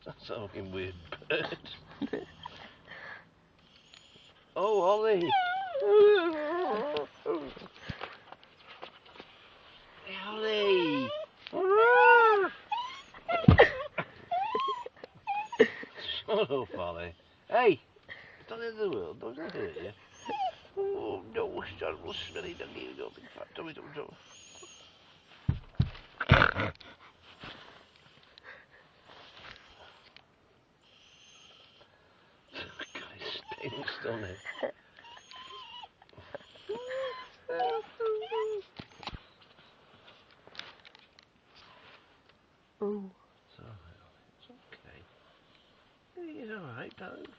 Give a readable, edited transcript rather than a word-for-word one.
That's a fucking weird bird. Oh, Ollie! Ollie! Shut up, Ollie. Hey! It's not the end of the world. Don't hurt you. Oh, no, terrible smelly doggy. You got big fat tummy, tummy, tummy. God, it stinks, doesn't it? Oh. It's alright, Ollie. It's okay. It's alright, darling.